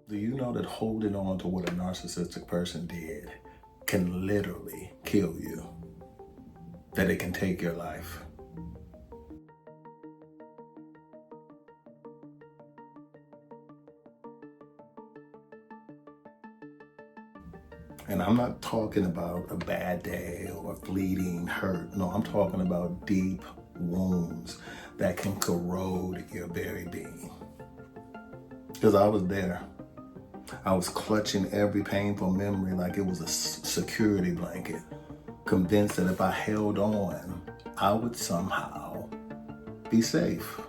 Do you know that holding on to what a narcissistic person did can literally kill you? That it can take your life? And I'm not talking about a bad day or a fleeting hurt. No, I'm talking about deep wounds that can corrode your very being. Because I was there. I was clutching every painful memory like it was a security blanket, convinced that if I held on, I would somehow be safe.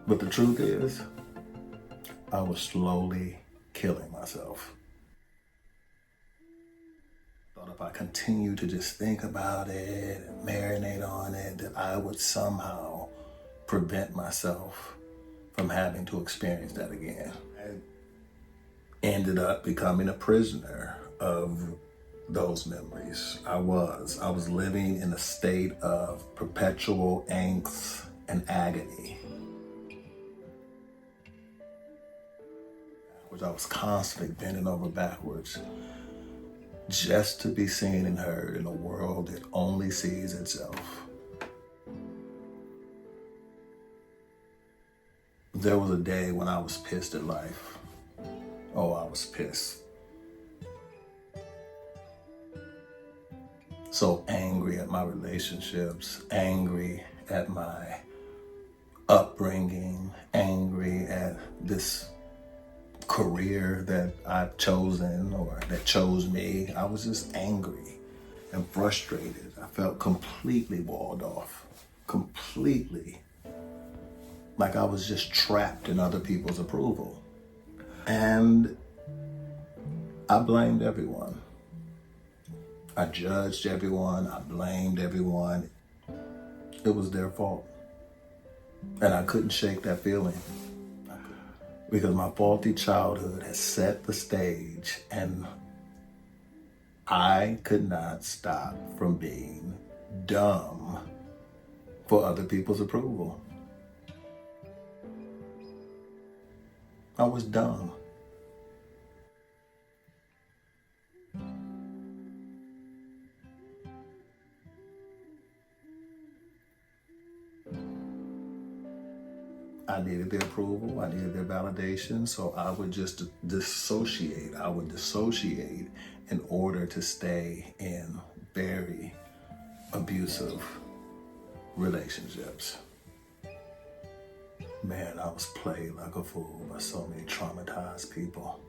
But the truth is, I was slowly killing myself. Thought if I continued to just think about it and marinate on it, that I would somehow prevent myself from having to experience that again. I ended up becoming a prisoner of those memories. I was living in a state of perpetual angst and agony, which I was constantly bending over backwards just to be seen and heard in a world that only sees itself. There was a day when I was pissed at life. Oh, I was pissed. So angry at my relationships, angry at my upbringing, angry at this career that I've chosen or that chose me. I was just angry and frustrated. I felt completely walled off, completely like I was just trapped in other people's approval. And I blamed everyone. I judged everyone. I blamed everyone. It was their fault. And I couldn't shake that feeling because my faulty childhood had set the stage and I could not stop from being dumb for other people's approval. I was dumb. I needed their approval, I needed their validation, so I would just dissociate. I would dissociate in order to stay in very abusive relationships. Man, I was played like a fool by so many traumatized people.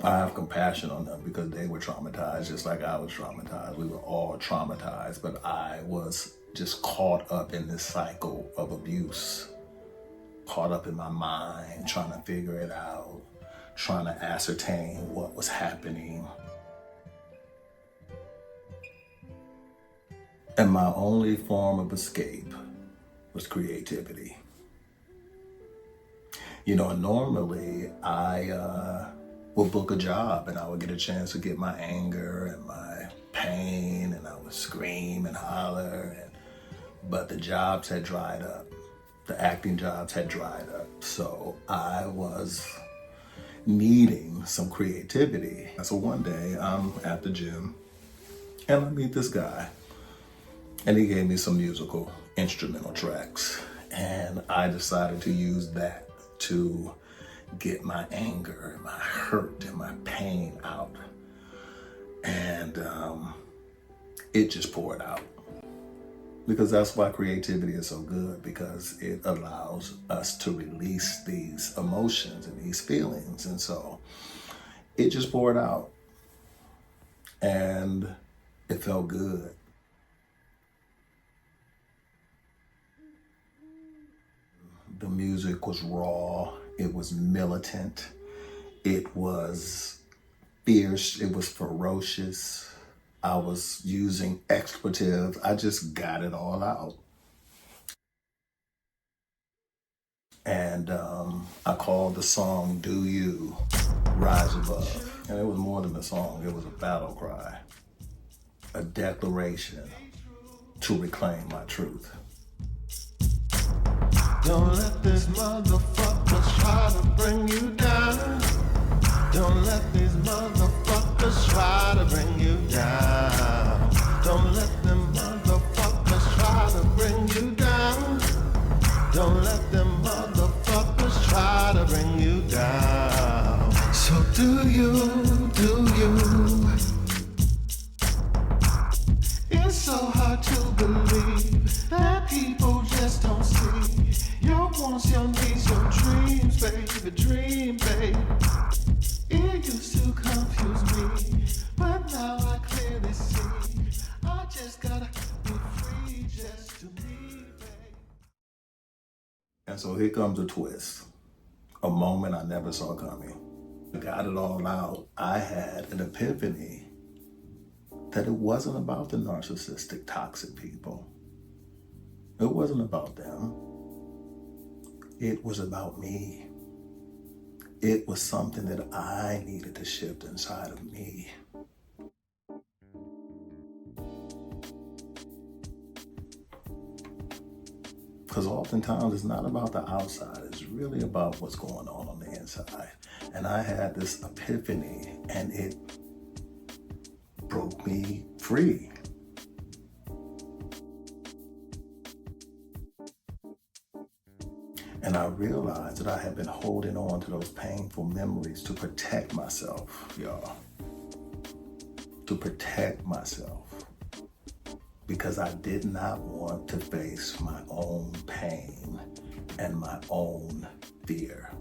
I have compassion on them because they were traumatized just like I was traumatized. We were all traumatized, but I was just caught up in this cycle of abuse, caught up in my mind, trying to figure it out, trying to ascertain what was happening. And my only form of escape was creativity. You know, normally I would book a job and I would get a chance to get my anger and my pain and I would scream and holler, but the jobs had dried up. The acting jobs had dried up. So I was needing some creativity. So one day I'm at the gym and I meet this guy and he gave me some musical instrumental tracks and I decided to use that to get my anger and my hurt and my pain out. And it just poured out. Because that's why creativity is so good, because it allows us to release these emotions and these feelings. And so it just poured out and it felt good. The music was raw, it was militant, it was fierce, it was ferocious. I was using expletives. I just got it all out. And I called the song Do You, Rise Above. And it was more than a song, it was a battle cry. a declaration to reclaim my truth. Don't let this motherfuckers try to bring you down. Don't let these motherfuckers try to bring you down. Don't let them motherfuckers try to bring you down. Don't let them motherfuckers try to bring you down. So do you? It's so hard to believe that people just don't see your wants, your needs, your dreams, baby, dream, baby. It used to confuse me, but now I clearly see. I just gotta be free just to be, baby. And so here comes a twist, a moment I never saw coming. I got it all out. I had an epiphany that it wasn't about the narcissistic, toxic people. It wasn't about them. It was about me. It was something that I needed to shift inside of me. Because oftentimes it's not about the outside, it's really about what's going on the inside. And I had this epiphany and it broke me free. And I realized that I had been holding on to those painful memories to protect myself, y'all. To protect myself. Because I did not want to face my own pain and my own fear.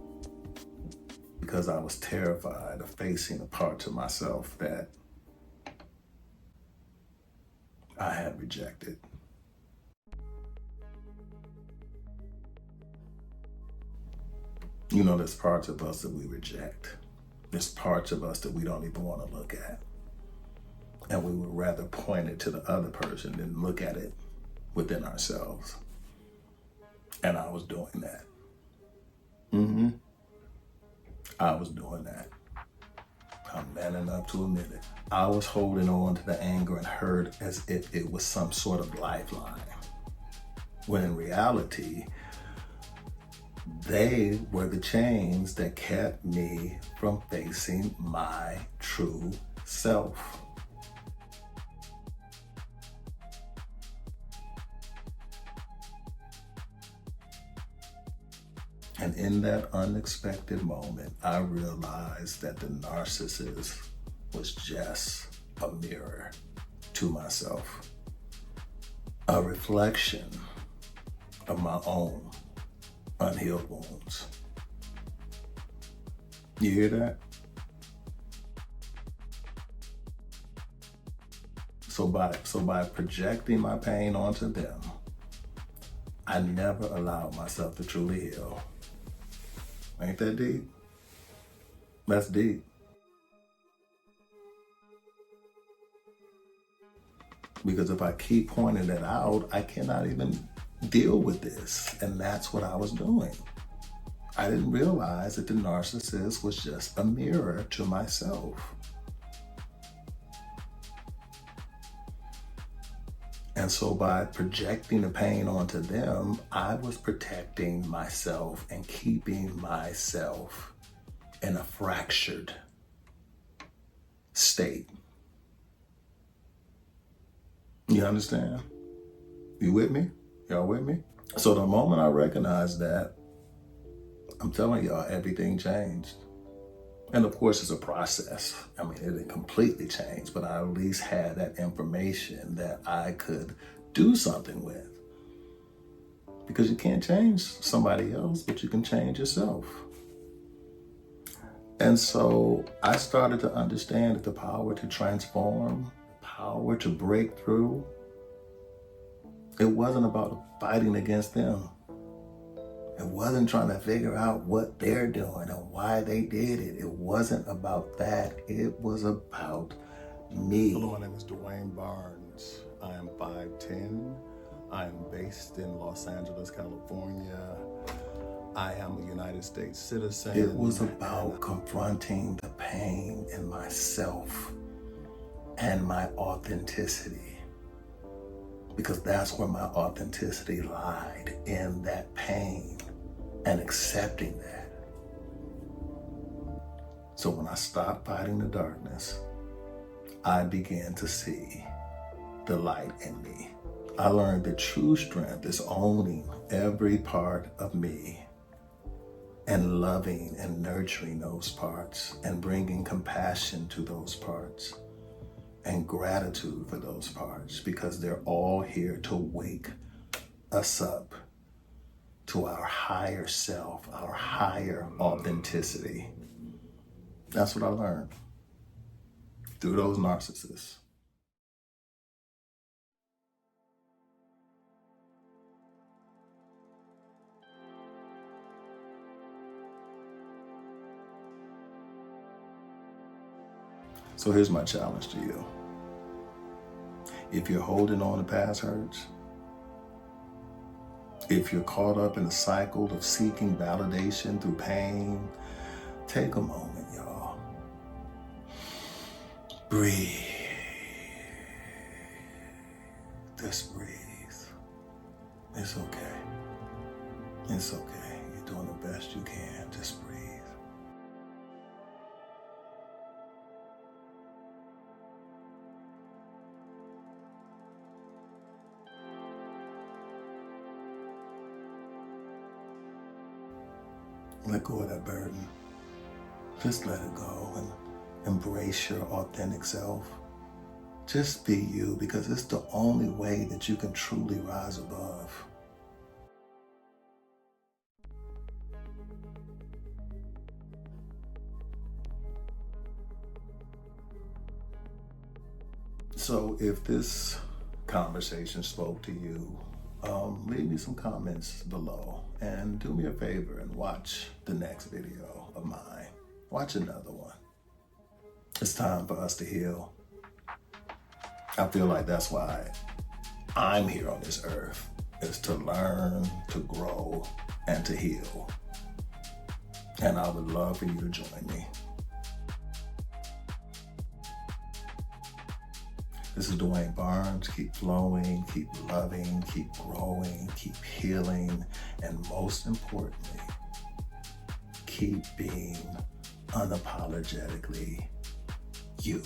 Because I was terrified of facing the parts of myself that I had rejected. You know, there's parts of us that we reject. There's parts of us that we don't even want to look at. And we would rather point it to the other person than look at it within ourselves. And I was doing that. I was doing that. I'm man enough to admit it. I was holding on to the anger and hurt as if it was some sort of lifeline. When in reality, they were the chains that kept me from facing my true self. And in that unexpected moment, I realized that the narcissist was just a mirror to myself, a reflection of my own unhealed wounds. You hear that? So by projecting my pain onto them, I never allowed myself to truly heal. Ain't that deep? That's deep. Because if I keep pointing it out, I cannot even deal with this. And that's what I was doing. I didn't realize that the narcissist was just a mirror to myself. And so by projecting the pain onto them, I was protecting myself and keeping myself in a fractured state. You understand? You with me? Y'all with me? So the moment I recognized that, I'm telling y'all, everything changed. And of course, it's a process. I mean, it didn't completely change, but I at least had that information that I could do something with. Because you can't change somebody else, but you can change yourself. And so I started to understand that the power to transform, the power to break through, it wasn't about fighting against them. It wasn't trying to figure out what they're doing and why they did it. It wasn't about that. It was about me. Hello, my name is Dwayne Barnes. I am 5'10". I am based in Los Angeles, California. I am a United States citizen. It was about confronting the pain in myself and my authenticity. Because that's where my authenticity lied, in that pain and accepting that. So when I stopped fighting the darkness, I began to see the light in me. I learned that true strength is owning every part of me and loving and nurturing those parts and bringing compassion to those parts and gratitude for those parts, because they're all here to wake us up to our higher self, our higher authenticity. That's what I learned through those narcissists. So here's my challenge to you. If you're holding on to past hurts, if you're caught up in a cycle of seeking validation through pain, take a moment, y'all. Breathe. Just breathe. It's okay. It's okay. You're doing the best you can. Just breathe. Let go of that burden. Just let it go and embrace your authentic self. Just be you, because it's the only way that you can truly rise above. So if this conversation spoke to you, leave me some comments below and do me a favor and watch the next video of mine. Watch another one. It's time for us to heal. I feel like that's why I'm here on this earth, is to learn, to grow, and to heal. And I would love for you to join me. This is Dwayne Barnes. Keep flowing, keep loving, keep growing, keep healing, and most importantly, keep being unapologetically you.